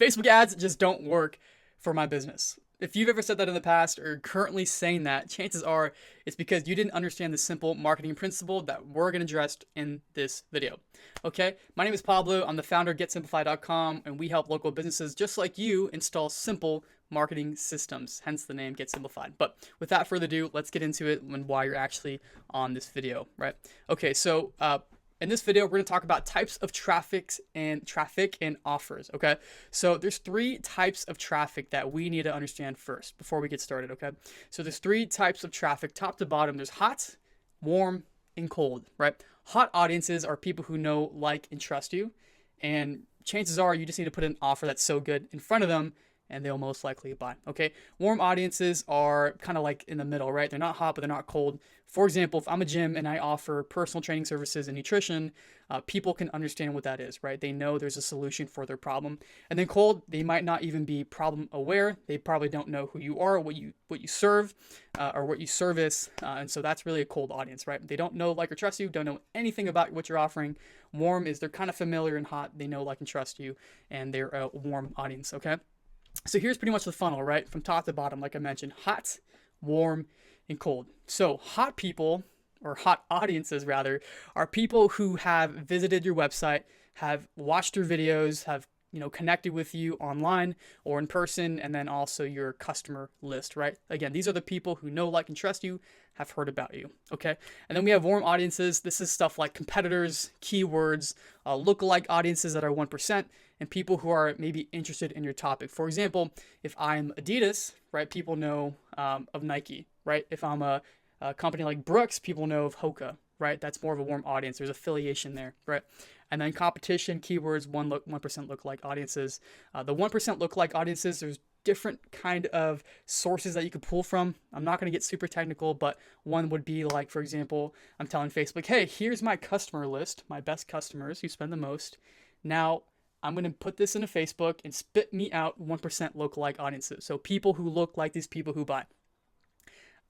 Facebook ads just don't work for my business. If you've ever said that in the past or currently saying that, chances are it's because you didn't understand the simple marketing principle that we're going to address in this video. Okay, my name is Pablo. I'm the founder of GetSimplified.com, and we help local businesses just like you install simple marketing systems, hence the name Get Simplified. But without further ado, let's get into it and why you're actually on this video, right? Okay, so in this video, we're going to talk about types of traffic and offers, okay? So there's three types of traffic that we need to understand first before we get started, okay? So there's three types of traffic, top to bottom. There's hot, warm, and cold, right? Hot audiences are people who know, like, and trust you. And chances are you just need to put an offer that's so good in front of them and they'll most likely buy, okay? Warm audiences are kind of like in the middle, right? They're not hot, but they're not cold. For example, if I'm a gym and I offer personal training services and nutrition, people can understand what that is, right? They know there's a solution for their problem. And then cold, they might not even be problem aware. They probably don't know who you are, what you serve, or what you service. And so that's really a cold audience, right? They don't know, like, or trust you, don't know anything about what you're offering. Warm is they're kind of familiar, and hot, they know, like, and trust you, and they're a warm audience, okay? So here's pretty much the funnel, right? From top to bottom, like I mentioned, hot, warm, and cold. So hot people, or hot audiences rather, are people who have visited your website, have watched your videos, have connected with you online or in person, and then also your customer list, right? Again, these are the people who know, like, and trust you, have heard about you, okay? And then we have warm audiences. This is stuff like competitors, keywords, lookalike audiences that are 1%, and people who are maybe interested in your topic. For example, if I'm Adidas, right, people know of Nike, right? If I'm a company like Brooks, people know of Hoka, right? That's more of a warm audience. There's affiliation there, right? And then competition, keywords, 1% lookalike audiences. The 1% lookalike audiences, there's different kind of sources that you could pull from. I'm not going to get super technical, but one would be like, for example, I'm telling Facebook, hey, here's my customer list, my best customers who spend the most. Now, I'm going to put this into Facebook and spit me out 1% lookalike audiences. So people who look like these people who buy.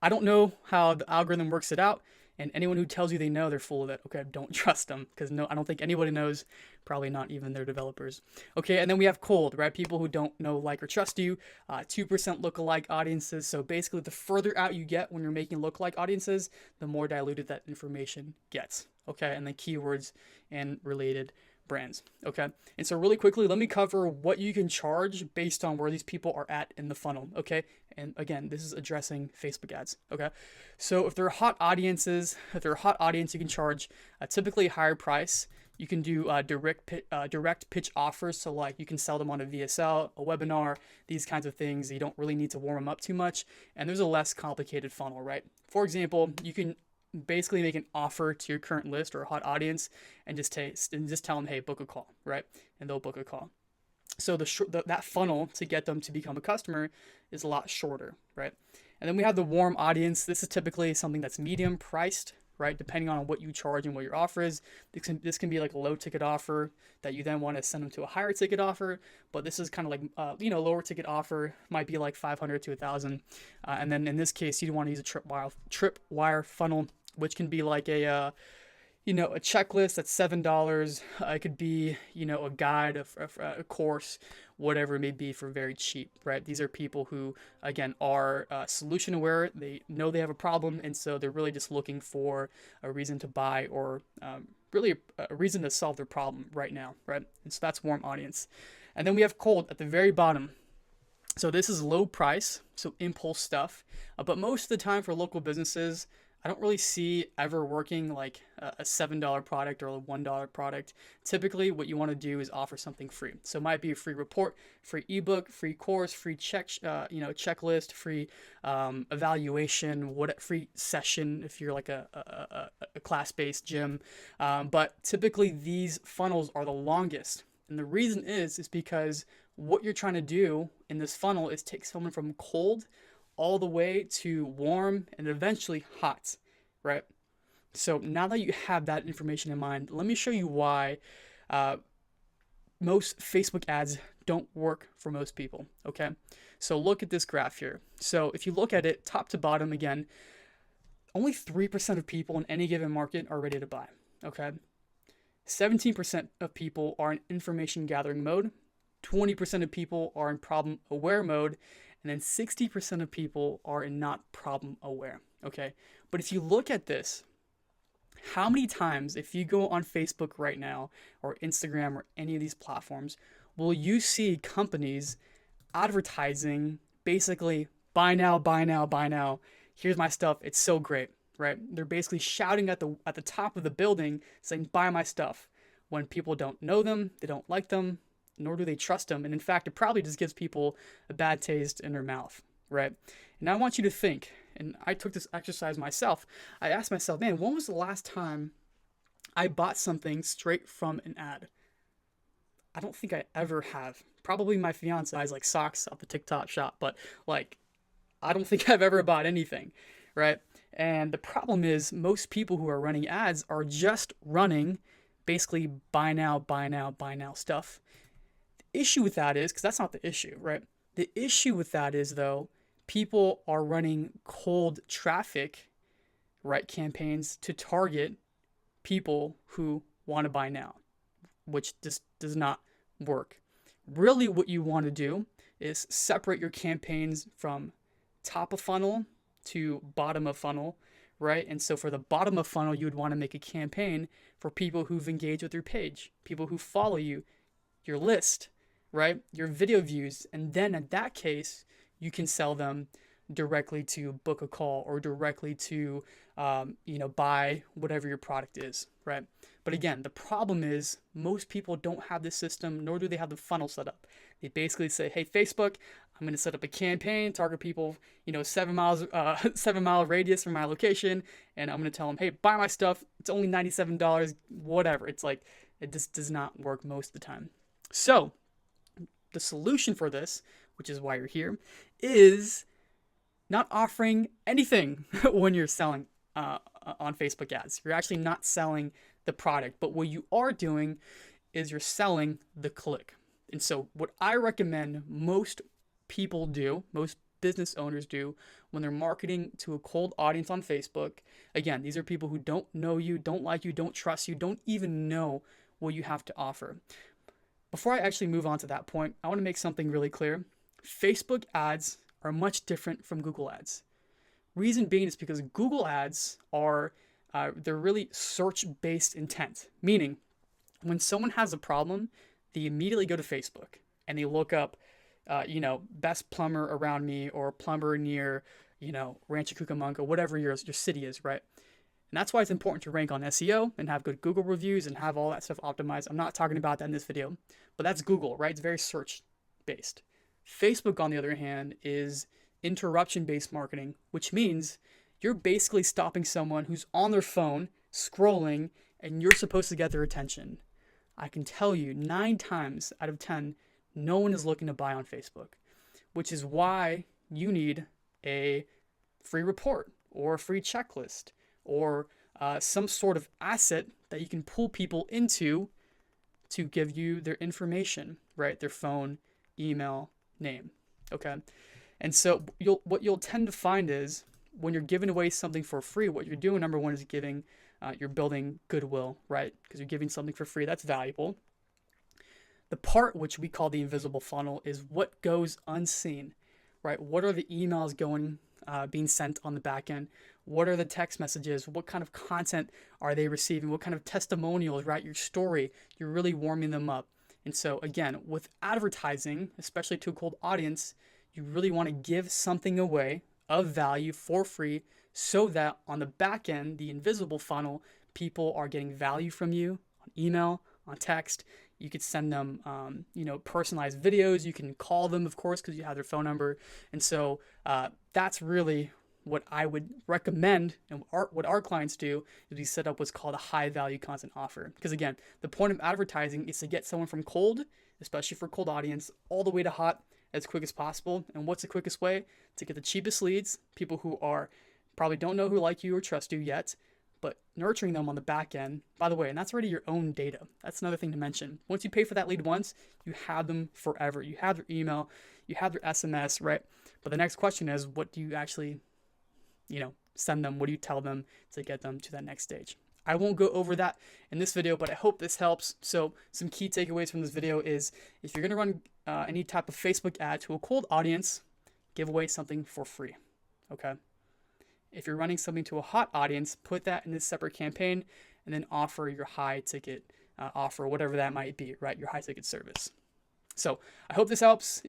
I don't know how the algorithm works it out, and anyone who tells you they know, they're full of it. Okay, don't trust them, because no, I don't think anybody knows, probably not even their developers. Okay, and then we have cold, right? People who don't know, like, or trust you. 2% lookalike audiences. So basically, the further out you get when you're making lookalike audiences, the more diluted that information gets. Okay, and then keywords and related brands. Okay, and so really quickly, let me cover what you can charge based on where these people are at in the funnel. Okay, and again, this is addressing Facebook ads. Okay, so if they're hot audiences, if they're a hot audience, you can charge typically a higher price. You can do direct pitch offers, so like you can sell them on a VSL, a webinar, these kinds of things. You don't really need to warm them up too much, and there's a less complicated funnel, right? For example, you can basically make an offer to your current list or a hot audience and just tell them, hey, book a call, right? And they'll book a call. So that funnel to get them to become a customer is a lot shorter, right? And then we have the warm audience. This is typically something that's medium priced, right? Depending on what you charge and what your offer is. This can be like a low ticket offer that you then want to send them to a higher ticket offer. But this is kind of like, lower ticket offer might be like 500 to 1,000. And then in this case, you want to use a tripwire funnel, which can be like a checklist that's $7. It could be, a guide, a course, whatever it may be, for very cheap, right? These are people who, again, are solution aware. They know they have a problem, and so they're really just looking for a reason to buy, or really a reason to solve their problem right now, right? And so that's warm audience. And then we have cold at the very bottom. So this is low price, so impulse stuff. But most of the time for local businesses, I don't really see ever working like a $7 product or a $1 product. Typically, what you want to do is offer something free. So it might be a free report, free ebook, free course, free checklist, free evaluation, free session if you're like a class-based gym. But typically, these funnels are the longest. And the reason is because what you're trying to do in this funnel is take someone from cold all the way to warm and eventually hot, right? So now that you have that information in mind, let me show you why most Facebook ads don't work for most people, okay? So look at this graph here. So if you look at it top to bottom again, only 3% of people in any given market are ready to buy, okay? 17% of people are in information gathering mode. 20% of people are in problem aware mode, and then 60% of people are in not problem aware. Okay. But if you look at this, how many times, if you go on Facebook right now or Instagram or any of these platforms, will you see companies advertising basically buy now, buy now, buy now. Here's my stuff. It's so great, right? They're basically shouting at the top of the building saying buy my stuff when people don't know them, they don't like them, nor do they trust them. And in fact, it probably just gives people a bad taste in their mouth, right? And I want you to think, and I took this exercise myself. I asked myself, man, when was the last time I bought something straight from an ad? I don't think I ever have. Probably my fiance buys like socks off the TikTok shop, but like I don't think I've ever bought anything, right? And the problem is most people who are running ads are just running basically buy now, buy now, buy now stuff. The issue with that is, because that's not the issue, right? The issue with that is though, people are running cold traffic, right, campaigns to target people who want to buy now, which just does not work. Really, what you want to do is separate your campaigns from top of funnel to bottom of funnel, right? And so for the bottom of funnel, you would want to make a campaign for people who've engaged with your page, people who follow you, your list, right? Your video views. And then in that case, you can sell them directly to book a call or directly to, buy whatever your product is, right? But again, the problem is most people don't have this system, nor do they have the funnel set up. They basically say, hey, Facebook, I'm going to set up a campaign, target people, 7 mile radius from my location. And I'm going to tell them, hey, buy my stuff. It's only $97, whatever. It's like, it just does not work most of the time. So the solution for this, which is why you're here, is not offering anything when you're selling on Facebook ads. You're actually not selling the product, but what you are doing is you're selling the click. And so what I recommend most people do, most business owners do when they're marketing to a cold audience on Facebook, again, these are people who don't know you, don't like you, don't trust you, don't even know what you have to offer. Before I actually move on to that point, I want to make something really clear. Facebook ads are much different from Google ads. Reason being is because Google ads are they're really search-based intent, meaning when someone has a problem, they immediately go to Facebook and they look up, best plumber around me or plumber near, Rancho Cucamonga, whatever your city is, right? And that's why it's important to rank on SEO and have good Google reviews and have all that stuff optimized. I'm not talking about that in this video, but that's Google, right? It's very search-based. Facebook, on the other hand, is interruption-based marketing, which means you're basically stopping someone who's on their phone scrolling and you're supposed to get their attention. I can tell you 9 times out of 10, no one is looking to buy on Facebook, which is why you need a free report or a free checklist or some sort of asset that you can pull people into to give you their information, right? Their phone, email, name. Okay. And so what you'll tend to find is when you're giving away something for free, what you're doing, number one, is you're building goodwill, right? Because you're giving something for free that's valuable. The part which we call the invisible funnel is what goes unseen, right? What are the emails being sent on the back end? What are the text messages? What kind of content are they receiving? What kind of testimonials, right? Your story, you're really warming them up. And so again, with advertising, especially to a cold audience, you really want to give something away of value for free so that on the back end, the invisible funnel, people are getting value from you on email, on text. You could send them, personalized videos. You can call them, of course, because you have their phone number. And so that's really what I would recommend, and what our clients do is we set up what's called a high value content offer. Because again, the point of advertising is to get someone from cold, especially for a cold audience, all the way to hot as quick as possible. And what's the quickest way? To get the cheapest leads, people who probably don't know who like you or trust you yet, but nurturing them on the back end, by the way, and that's already your own data. That's another thing to mention. Once you pay for that lead once, you have them forever. You have their email, you have their SMS, right? But the next question is, what do you actually, send them? What do you tell them to get them to that next stage? I won't go over that in this video, but I hope this helps. So some key takeaways from this video is if you're going to run any type of Facebook ad to a cold audience, give away something for free. Okay. If you're running something to a hot audience, put that in a separate campaign and then offer your high ticket offer, whatever that might be, right? Your high ticket service. So I hope this helps.